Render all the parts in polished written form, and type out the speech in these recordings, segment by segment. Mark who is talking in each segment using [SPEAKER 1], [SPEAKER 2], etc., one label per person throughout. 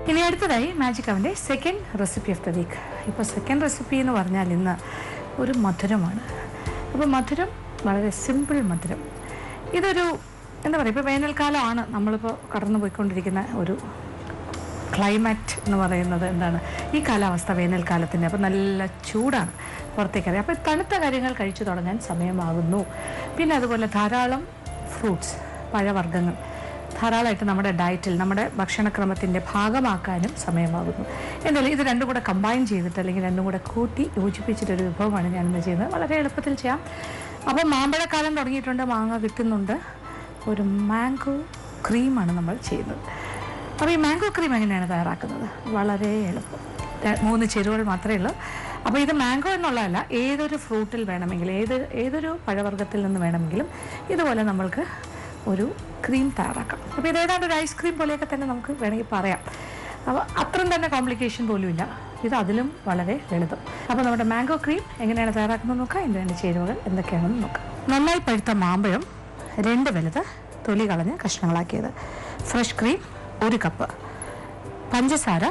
[SPEAKER 1] ഇനി അടുത്തതായി മാജിക് അവൻ്റെ second recipe of the week. ഇപ്പോൾ സെക്കൻഡ് റെസിപ്പി എന്ന് പറഞ്ഞാൽ ഇന്ന് ഒരു മധുരമാണ്. അപ്പോൾ മധുരം വളരെ സിമ്പിൾ മധുരം. ഇതൊരു എന്താ പറയുക, ഇപ്പോൾ വേനൽക്കാലമാണ് നമ്മളിപ്പോൾ കടന്നു പോയിക്കൊണ്ടിരിക്കുന്ന ഒരു ക്ലൈമറ്റ് എന്ന് പറയുന്നത്. എന്താണ് ഈ കാലാവസ്ഥ വേനൽക്കാലത്തിൻ്റെ. അപ്പോൾ നല്ല ചൂടാണ് പുറത്തേക്കറിയാം. അപ്പോൾ തണുത്ത കാര്യങ്ങൾ കഴിച്ചു തുടങ്ങാൻ സമയമാകുന്നു. പിന്നെ അതുപോലെ ധാരാളം ഫ്രൂട്ട്സ്, പഴവർഗ്ഗങ്ങൾ ധാരാളമായിട്ട് നമ്മുടെ ഡയറ്റിൽ, നമ്മുടെ ഭക്ഷണക്രമത്തിൻ്റെ ഭാഗമാക്കാനും സമയമാകുന്നു. എന്തായാലും ഇത് രണ്ടും കൂടെ കമ്പൈൻ ചെയ്തിട്ട് അല്ലെങ്കിൽ രണ്ടും കൂടെ കൂട്ടി യോജിപ്പിച്ചിട്ടൊരു വിഭവമാണ് ഞാനിന്ന് ചെയ്യുന്നത്. വളരെ എളുപ്പത്തിൽ ചെയ്യാം. അപ്പോൾ മാമ്പഴക്കാലം തുടങ്ങിയിട്ടുണ്ട്, മാങ്ങ കിട്ടുന്നുണ്ട്. ഒരു മാംഗോ ക്രീമാണ് നമ്മൾ ചെയ്യുന്നത്. അപ്പോൾ ഈ മാംഗോ ക്രീം എങ്ങനെയാണ് തയ്യാറാക്കുന്നത്? വളരെ എളുപ്പം. 3 ചേരുവകൾ മാത്രമേ ഉള്ളൂ. അപ്പോൾ ഇത് മാംഗോ എന്നുള്ളതല്ല, ഏതൊരു ഫ്രൂട്ടിൽ വേണമെങ്കിലും, ഏതൊരു പഴവർഗ്ഗത്തിൽ നിന്ന് വേണമെങ്കിലും ഇതുപോലെ നമ്മൾക്ക് ഒരു ക്രീം തയ്യാറാക്കാം. അപ്പോൾ ഇത് ഏതാണ്ട് ഒരു ഐസ്ക്രീം പോലെയൊക്കെ തന്നെ നമുക്ക് വേണമെങ്കിൽ പറയാം. അപ്പോൾ അത്രയും തന്നെ കോംപ്ലിക്കേഷൻ പോലുമില്ല. ഇത് അതിലും വളരെ ലളിതം. അപ്പോൾ നമ്മുടെ മാംഗോ ക്രീം എങ്ങനെയാണ് തയ്യാറാക്കുന്നത് നോക്കാം. ഇതിൻ്റെ 2 ചേരുവകൾ എന്തൊക്കെയാണെന്ന് നോക്കാം. നന്നായി പഴുത്ത മാമ്പഴം 2 വലുത്, തൊലി കളഞ്ഞ് കഷ്ണങ്ങളാക്കിയത്. Fresh cream 1 cup. പഞ്ചസാര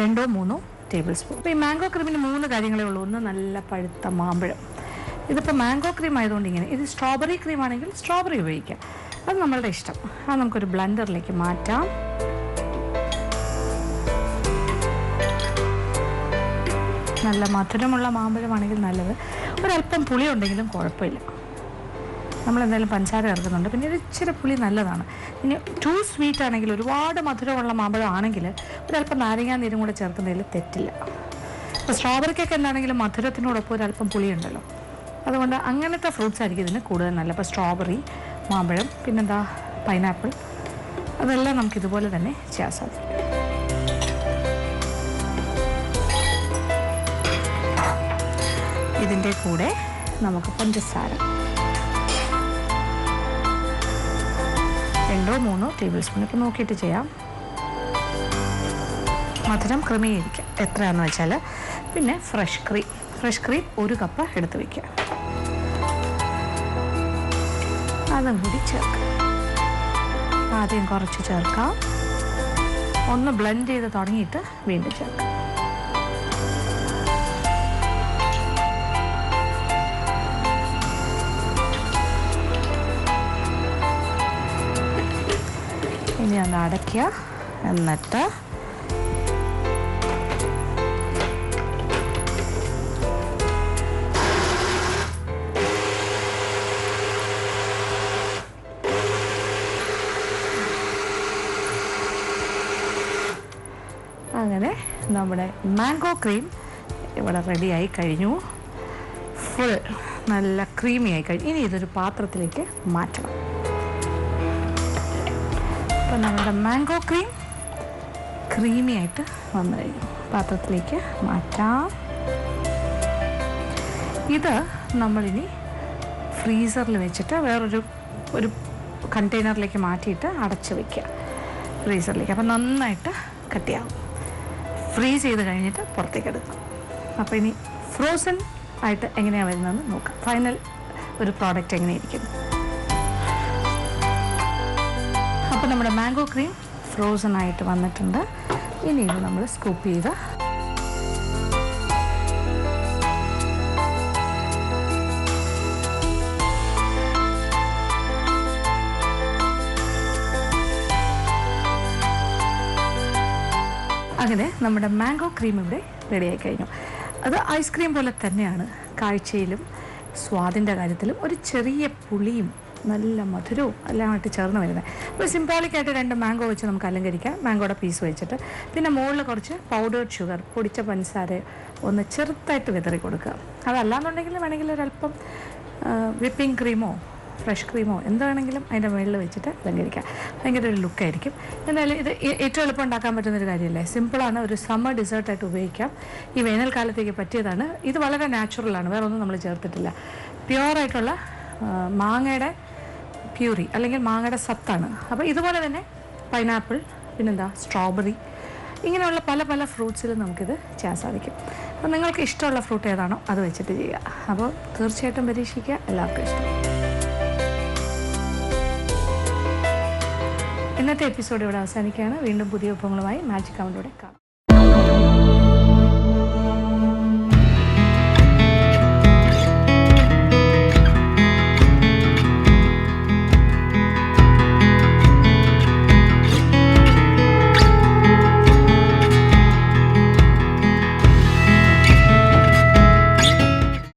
[SPEAKER 1] 2-3 ടേബിൾ സ്പൂൺ. അപ്പോൾ ഈ മാംഗോ ക്രീമിന് 3 കാര്യങ്ങളേ ഉള്ളൂ. ഒന്ന് നല്ല പഴുത്ത മാമ്പഴം. ഇതിപ്പോൾ മാംഗോ ക്രീം ആയതുകൊണ്ട് ഇങ്ങനെ. ഇത് സ്ട്രോബെറി ക്രീം ആണെങ്കിൽ സ്ട്രോബെറി ഉപയോഗിക്കാം, അത് നമ്മളുടെ ഇഷ്ടം. അത് നമുക്കൊരു ബ്ലെൻഡറിലേക്ക് മാറ്റാം. നല്ല മധുരമുള്ള മാമ്പഴമാണെങ്കിൽ നല്ലത്. ഒരല്പം പുളി ഉണ്ടെങ്കിലും കുഴപ്പമില്ല. നമ്മളെന്തായാലും പഞ്ചസാര ചേർക്കുന്നുണ്ട്. പിന്നെ ഒരു ഇച്ചിരി പുളി നല്ലതാണ്. ഇനി ടു സ്വീറ്റ് ആണെങ്കിൽ, ഒരുപാട് മധുരമുള്ള മാമ്പഴം ആണെങ്കിൽ ഒരല്പം നാരങ്ങാ നീരും കൂടെ ചേർക്കുന്നതിൽ തെറ്റില്ല. ഇപ്പോൾ സ്ട്രോബെറിക്കൊക്കെ എന്താണെങ്കിലും മധുരത്തിനോടൊപ്പം ഒരല്പം പുളിയുണ്ടല്ലോ, അതുകൊണ്ട് അങ്ങനത്തെ ഫ്രൂട്ട്സ് ആയിരിക്കും ഇതിന് കൂടുതൽ നല്ല. ഇപ്പോൾ സ്ട്രോബെറി, മാമ്പഴം, പിന്നെന്താ പൈനാപ്പിൾ, അതെല്ലാം നമുക്കിതുപോലെ തന്നെ ചെയ്യാൻ സാധിക്കും. ഇതിൻ്റെ കൂടെ നമുക്ക് പഞ്ചസാര 2-3 ടേബിൾ സ്പൂൺ. ഇപ്പോൾ നോക്കിയിട്ട് ചെയ്യാം. മധുരം ക്രമീകരിക്കാം എത്രയാണെന്ന് വെച്ചാൽ. പിന്നെ ഫ്രഷ് ക്രീം 1 കപ്പ് എടുത്ത് വയ്ക്കുക. അതും കൂടി ചേർക്കാം. ആദ്യം കുറച്ച് ചേർക്കാം, ഒന്ന് ബ്ലെൻഡ് ചെയ്ത് തുടങ്ങിയിട്ട് വീണ്ടും ചേർക്കാം. ഇനി ഒന്ന് അടയ്ക്കുക. എന്നിട്ട് അങ്ങനെ നമ്മുടെ മാംഗോ ക്രീം ഇവിടെ റെഡിയായി കഴിഞ്ഞു. ഫുൾ നല്ല ക്രീമി ആയി കഴിഞ്ഞു. ഇനി ഇതൊരു പാത്രത്തിലേക്ക് മാറ്റണം. അപ്പോൾ നമ്മുടെ മാംഗോ ക്രീം ക്രീമി ആയിട്ട് വന്നു കഴിഞ്ഞു. പാത്രത്തിലേക്ക് മാറ്റാം. ഇത് നമ്മളിനി ഫ്രീസറിൽ വെച്ചിട്ട് വേറൊരു കണ്ടെയ്നറിലേക്ക് മാറ്റിയിട്ട് അടച്ച് വയ്ക്കുക ഫ്രീസറിലേക്ക്. അപ്പോൾ നന്നായിട്ട് കട്ടിയാവും. ഫ്രീസ് ചെയ്ത് കഴിഞ്ഞിട്ട് പുറത്തേക്ക് എടുക്കാം. അപ്പോൾ ഇനി ഫ്രോസൺ ആയിട്ട് എങ്ങനെയാണ് വരുന്നതെന്ന് നോക്കാം. ഫൈനൽ ഒരു പ്രോഡക്റ്റ് എങ്ങനെയായിരിക്കും. അപ്പോൾ നമ്മുടെ മാംഗോ ക്രീം ഫ്രോസൺ ആയിട്ട് വന്നിട്ടുണ്ട്. ഇനി ഇത് നമ്മൾ സ്കൂപ്പ് ചെയ്ത് അങ്ങനെ നമ്മുടെ മാംഗോ ക്രീം ഇവിടെ റെഡിയായി കഴിഞ്ഞു. അത് ഐസ്ക്രീം പോലെ തന്നെയാണ് കാഴ്ചയിലും സ്വാദിൻ്റെ കാര്യത്തിലും. ഒരു ചെറിയ പുളിയും നല്ല മധുരവും എല്ലാമായിട്ട് ചേർന്ന് വരുന്നത്. അപ്പോൾ സിംബോളിക്കായിട്ട് 2 മാംഗോ വെച്ച് നമുക്ക് അലങ്കരിക്കാം. മാംഗോയുടെ പീസ് വെച്ചിട്ട് പിന്നെ മുകളിൽ കുറച്ച് പൗഡേർഡ് ഷുഗർ, പൊടിച്ച പഞ്ചസാര ഒന്ന് ചെറുതായിട്ട് വിതറി കൊടുക്കുക. അതല്ലാന്നുണ്ടെങ്കിൽ വേണമെങ്കിൽ ഒരല്പം വിപ്പിംഗ് ക്രീമോ ഫ്രഷ് ക്രീമോ എന്താണെങ്കിലും അതിൻ്റെ മുകളിൽ വെച്ചിട്ട് അലങ്കരിക്കാം. ഭയങ്കര ഒരു ലുക്കായിരിക്കും. എന്നാലും ഇത് ഏറ്റവും എളുപ്പം ഉണ്ടാക്കാൻ പറ്റുന്നൊരു കാര്യമല്ലേ. സിമ്പിളാണ്. ഒരു സമ്മർ ഡിസേർട്ടായിട്ട് ഉപയോഗിക്കാം. ഈ വേനൽക്കാലത്തേക്ക് പറ്റിയതാണ്. ഇത് വളരെ നാച്ചുറലാണ്, വേറെ ഒന്നും നമ്മൾ ചേർത്തിട്ടില്ല. പ്യുവറായിട്ടുള്ള മാങ്ങയുടെ പ്യൂരി അല്ലെങ്കിൽ മാങ്ങയുടെ സത്താണ്. അപ്പോൾ ഇതുപോലെ തന്നെ പൈനാപ്പിൾ, പിന്നെന്താ സ്ട്രോബെറി, ഇങ്ങനെയുള്ള പല പല ഫ്രൂട്ട്സിലും നമുക്കിത് ചെയ്യാൻ സാധിക്കും. അപ്പോൾ നിങ്ങൾക്ക് ഇഷ്ടമുള്ള ഫ്രൂട്ട് ഏതാണോ അത് വെച്ചിട്ട് ചെയ്യുക. അപ്പോൾ തീർച്ചയായിട്ടും പരീക്ഷിക്കുക, എല്ലാവർക്കും ഇഷ്ടം. ഇന്നത്തെ എപ്പിസോഡ് ഇവിടെ അവസാനിക്കുകയാണ്. വീണ്ടും പുതിയ വിഭവങ്ങളുമായി മാജിക് അവനിലൂടെ കാണാം.